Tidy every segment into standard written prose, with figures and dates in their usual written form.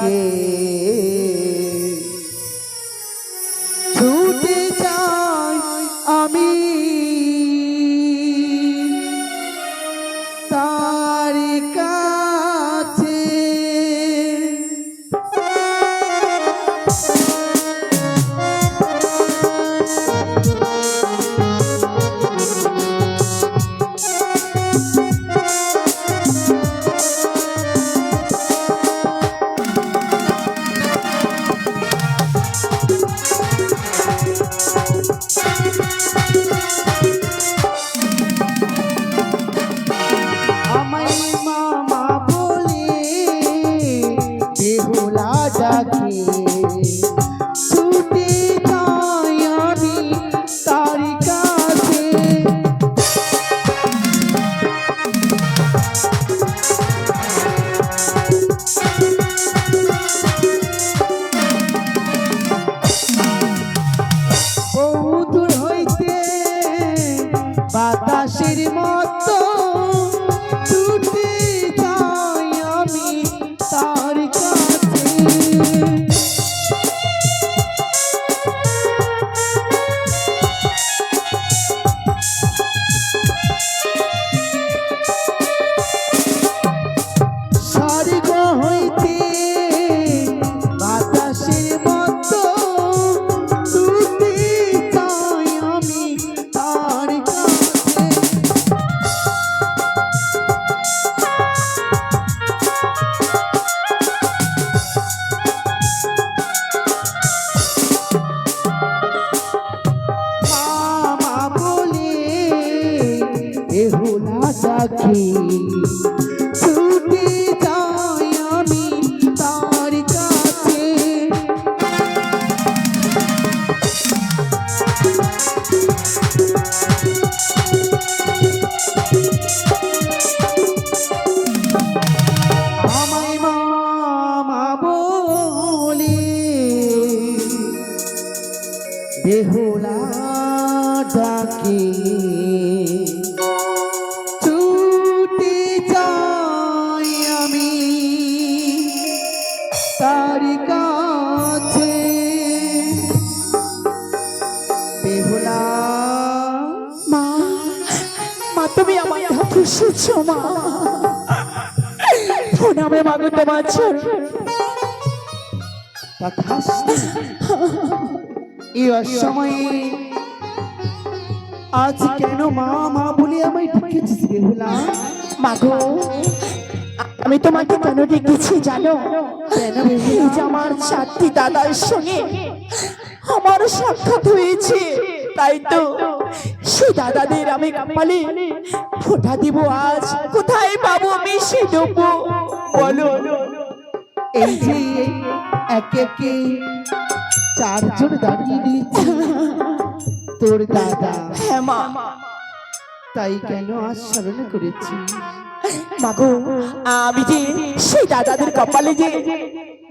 ডাকে ছুটে যাই আমি তার কাছে। বাতাসের মতো ছুটে যাই আমি তার কাছে। স্বর্গ হইতে বাতাসের মতো ছুটে যাই আমি তার কাছে। মামা বলে বেহুলা ডাকে ছুটে যাই আমি তার কাছে। আমায় মামা বলে বেহুলা ডাকে ছুটে যাই আমি তার কাছে। বেহুলা মা, মা তুমি আমার হাতে এসেছো মা। প্রণামে মাগো তোমার চরণ। তথাস্তু। এই অসময়ে আজ কেন মা মা বলে আমায় ডেকেছিস বেহুলা? মাগো আমি তোমাকে কেন ডেকেছি জানো? কেন এই বেহুলা? যে আমার 4টি দাদার সঙ্গে আমার সাক্ষাৎ হয়েছে, তাই তো সেই দাদাদের আমি কপালে ফোঁটা দিব আজ। কোথায় পাবো আমি সে দেবো বলো? এই যে একে একে 4 জন দাঁড়িয়ে দিয়েছি তোর দাদা, হ্যাঁ মা। তাই কেন আজ স্মরণ করেছি? মাগো আমি যে সেই দাদাদের কপালে যে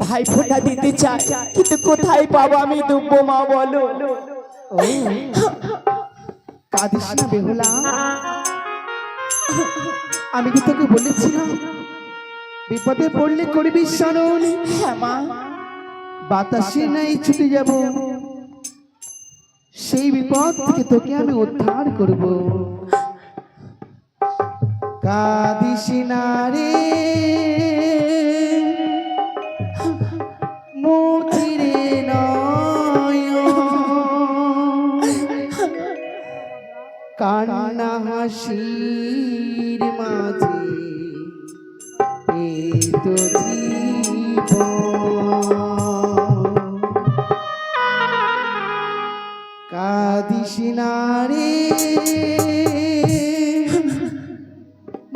ভাই ফোঁটা দিতে চাই, কিন্তু কোথায় পাবো আমি দেবো মা বলো? ও কাঁদিস না বেহুলা, আমি কি তোকে বলেছিলাম বিপদে পড়লে করবি স্মরণ? হ্যাঁ মা। বাতাসে নাই ছুটে যাব, সেই বিপদ থেকে তোকে আমি উদ্ধার করব। কাঁদিস না রে মুচিরে নয়ন, কান্না হাসির মাঝে এই তো জীবন। কাঁদিস না রে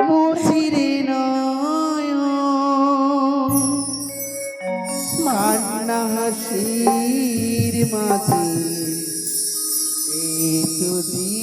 মুচিরে নয়ন, কান্না হাসির মাঝে এই তো জীবন।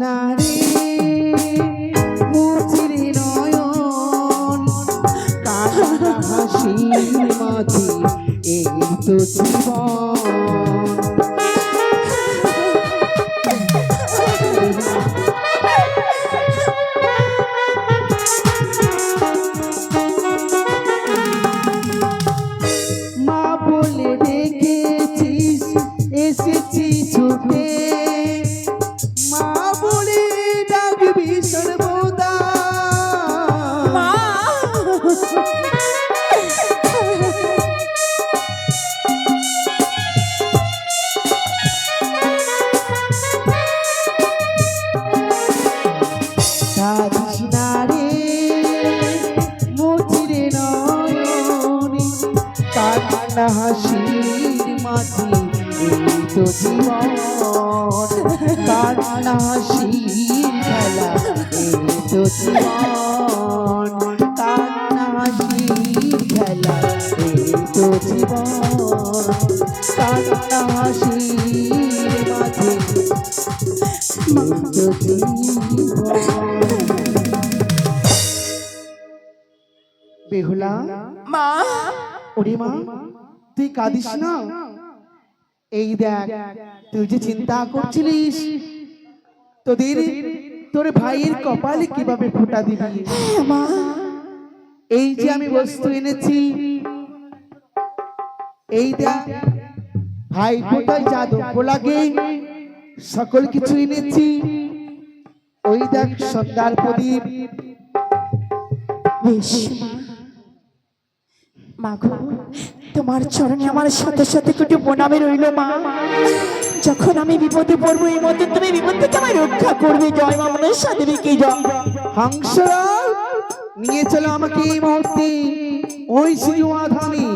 না রে মুচিরে নয়ন, কান্না হাসির মাঝে এই তো জীবন। মা বলে ডেকেছিস এসেছি ছুটে, মা বলে ডাকবি সর্বদা। মা কাঁদিস না রে মুচিরে নয়ন, কান্না হাসির মাঝে এই তো জীবন। কান্না হাসির খেলা এই তো জীবন, কান্না হাসির খেলা এই তো জীবন, কান্না হাসির মাঝে এই তো জীবন। বেহুলা, মা ওরে মা, তুই কাঁদিস না। এই দেখ, তুই যে চিন্তা করছিলিস তোর ভাইয়ের কপালে কিভাবে ফোঁটা দিবি, মা এই যে আমি বস্তু এনেছি, এই দেখ ভাই ফোঁটায় যা দ্রব্য লাগে সকল কিছু এনেছি। ওই দেখ সন্ধ্যার প্রদীপ। বেশ মা গো, তোমার চরণে আমার সাথে সাথে কোটি প্রণামে রইল মা। যখন আমি বিপদে পড়বো এই মধ্যে তুমি বিপদ থেকে আমায় রক্ষা করবে। জয় মা মনসা দেবী কি জয়। হংসরাজ, নিয়ে চলো আমাকে এই মুহূর্তে ওই সিজুয়া ধামে।